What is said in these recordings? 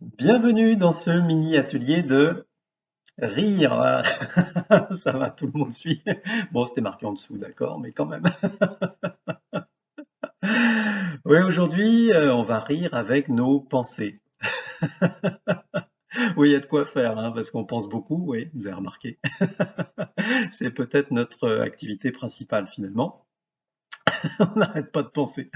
Bienvenue dans ce mini atelier de rire. Voilà. Ça va, tout le monde suit. Bon, c'était marqué en dessous, d'accord, mais quand même. Oui, aujourd'hui, on va rire avec nos pensées. Oui, il y a de quoi faire, hein, parce qu'on pense beaucoup, oui, vous avez remarqué. C'est peut-être notre activité principale finalement. On n'arrête pas de penser.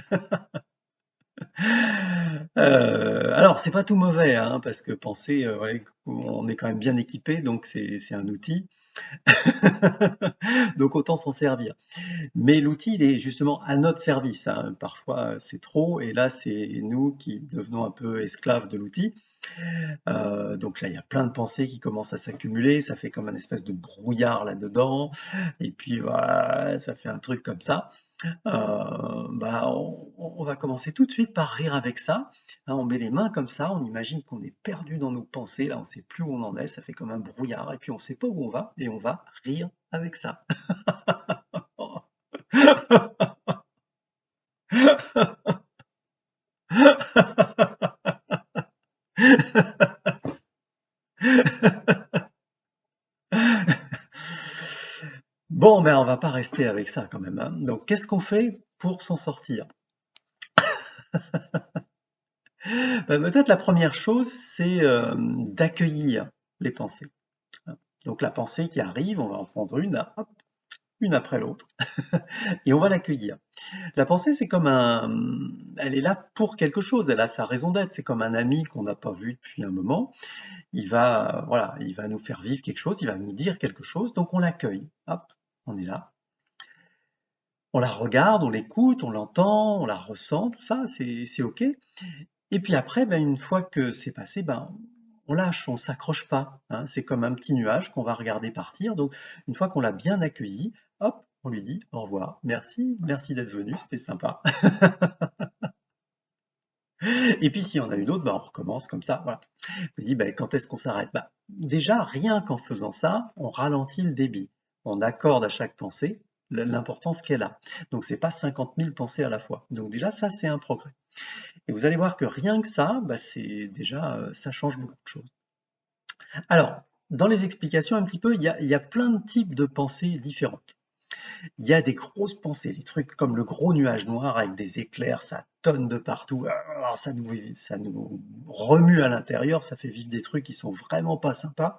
Alors, c'est pas tout mauvais, hein, parce que penser, ouais, on est quand même bien équipé, donc c'est un outil. Donc autant s'en servir. Mais l'outil, il est justement à notre service, hein. Parfois, c'est trop, et là, c'est nous qui devenons un peu esclaves de l'outil. Donc là, il y a plein de pensées qui commencent à s'accumuler, ça fait comme un espèce de brouillard là-dedans, et puis voilà, ça fait un truc comme ça. Bah, on va commencer tout de suite par rire avec ça. Hein, on met les mains comme ça, on imagine qu'on est perdu dans nos pensées, là, on sait plus où on en est, ça fait comme un brouillard, et puis on sait pas où on va, et on va rire avec ça. Bon, ben on va pas rester avec ça quand même, hein. Donc, qu'est-ce qu'on fait pour s'en sortir? Ben, peut-être la première chose, c'est d'accueillir les pensées. Donc, la pensée qui arrive, on va en prendre une, là, hop, une après l'autre, et on va l'accueillir. La pensée, c'est comme elle est là pour quelque chose, elle a sa raison d'être. C'est comme un ami qu'on n'a pas vu depuis un moment. Il va, voilà, il va nous faire vivre quelque chose, il va nous dire quelque chose, donc on l'accueille. Hop, on est là. On la regarde, on l'écoute, on l'entend, on la ressent, tout ça, c'est OK. Et puis après, ben, une fois que c'est passé, ben, on lâche, on s'accroche pas, hein. C'est comme un petit nuage qu'on va regarder partir. Donc, une fois qu'on l'a bien accueilli, hop, on lui dit au revoir, merci, merci d'être venu, c'était sympa. Et puis si on a une autre, ben, on recommence comme ça. Voilà. Je me dis, ben, quand est-ce qu'on s'arrête? Ben, déjà, rien qu'en faisant ça, on ralentit le débit. On accorde à chaque pensée l'importance qu'elle a. Donc, c'est pas 50 000 pensées à la fois. Donc déjà, ça, c'est un progrès. Et vous allez voir que rien que ça, bah, c'est déjà, ça change beaucoup de choses. Alors, dans les explications un petit peu, il y a plein de types de pensées différentes. Il y a des grosses pensées, des trucs comme le gros nuage noir avec des éclairs, ça tonne de partout. Alors, ça nous remue à l'intérieur, ça fait vivre des trucs qui sont vraiment pas sympas.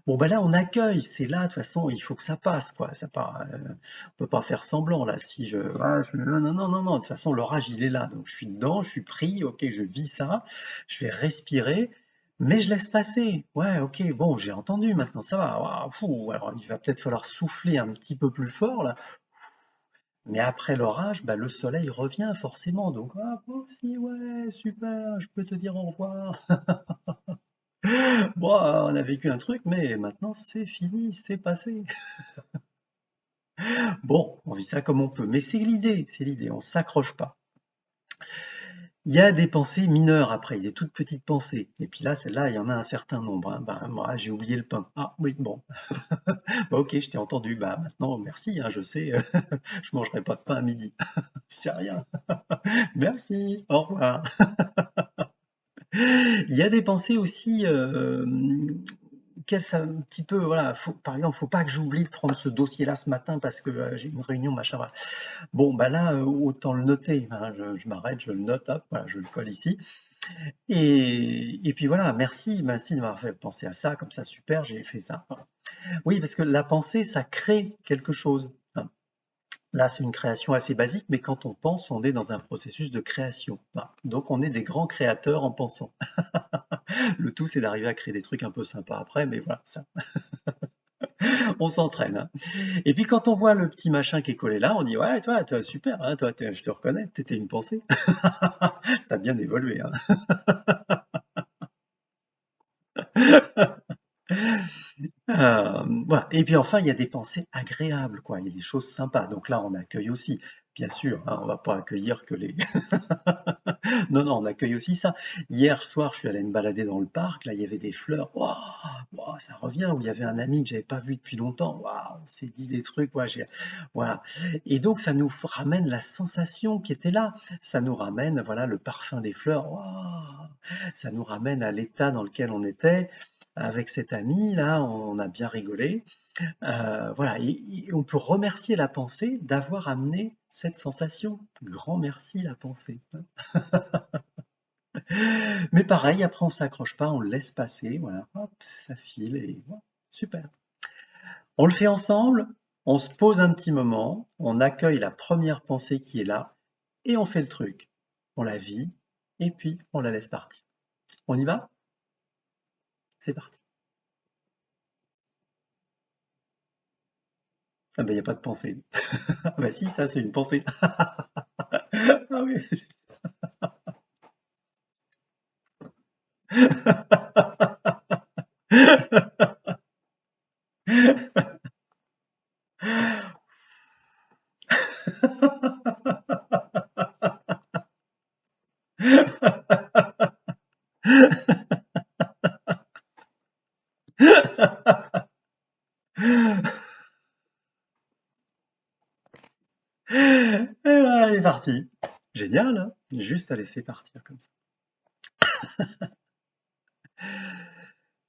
Bon, ben là, on accueille, c'est là, de toute façon, il faut que ça passe, quoi. Ça part, on peut pas faire semblant, là. Si je, ah, non, non, non, non, non, de toute façon, l'orage, il est là. Donc, je suis dedans, je suis pris, ok, je vis ça, je vais respirer, mais je laisse passer. Ouais, ok, bon, j'ai entendu, maintenant, ça va. Ouah, fou, alors, il va peut-être falloir souffler un petit peu plus fort, là. Mais après l'orage, bah, le soleil revient forcément. Donc, ah, bon, si, ouais, super, je peux te dire au revoir. Bon, on a vécu un truc, mais maintenant, c'est fini, c'est passé. Bon, on vit ça comme on peut, mais c'est l'idée, on s'accroche pas. Il y a des pensées mineures après, des toutes petites pensées. Et puis là, celle-là, il y en a un certain nombre, hein. Ben, moi, j'ai oublié le pain. Ah oui, bon, bah, ok, je t'ai entendu. Bah maintenant, merci, hein, je sais, je mangerai pas de pain à midi. C'est rien. Merci, au revoir. Il y a des pensées aussi ça un petit peu, voilà, par exemple, faut pas que j'oublie de prendre ce dossier-là ce matin parce que j'ai une réunion, machin. Voilà. Bon, bah là, autant le noter, hein. Je m'arrête, je le note, hop, voilà, je le colle ici. Et puis voilà, merci de m'avoir fait penser à ça, comme ça, super, j'ai fait ça. Voilà. Oui, parce que la pensée, ça crée quelque chose, hein. Là, c'est une création assez basique, mais quand on pense, on est dans un processus de création. Voilà. Donc, on est des grands créateurs en pensant. Le tout, c'est d'arriver à créer des trucs un peu sympas après, mais voilà, ça, on s'entraîne, hein. Et puis quand on voit le petit machin qui est collé là, on dit ouais, toi, super, hein, toi, je te reconnais, t'étais une pensée. T'as bien évolué, hein. Voilà. Et puis enfin, il y a des pensées agréables, quoi. Il y a des choses sympas. Donc là, on accueille aussi. Bien sûr, hein, on va pas accueillir que les. Non, non, on accueille aussi ça. Hier soir, je suis allé me balader dans le parc. Là, il y avait des fleurs. Waouh, waouh, ça revient. Où il y avait un ami que j'avais pas vu depuis longtemps. Waouh, on s'est dit des trucs. Ouais, voilà. Et donc, ça nous ramène la sensation qui était là. Ça nous ramène, voilà, le parfum des fleurs. Waouh. Ça nous ramène à l'état dans lequel on était avec cet ami, là, on a bien rigolé. Voilà, et on peut remercier la pensée d'avoir amené cette sensation. Grand merci la pensée. Mais pareil, après on s'accroche pas, on le laisse passer, voilà, hop, ça file et voilà, super. On le fait ensemble, on se pose un petit moment, on accueille la première pensée qui est là et on fait le truc. On la vit et puis on la laisse partir. On y va? C'est parti. Ah ben il n'y a pas de pensée. Ah bah si, ça c'est une pensée. Ah oui. Et voilà, elle est partie. Génial, hein? Juste à laisser partir comme ça.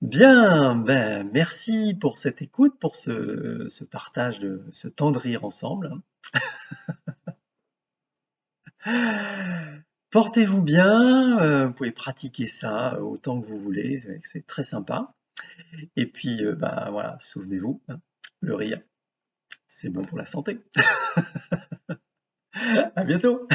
Bien, ben merci pour cette écoute, pour ce partage de ce temps de rire ensemble. Portez-vous bien, vous pouvez pratiquer ça autant que vous voulez, c'est très sympa. Et puis, bah voilà, souvenez-vous, hein, le rire, c'est bon pour la santé. À bientôt!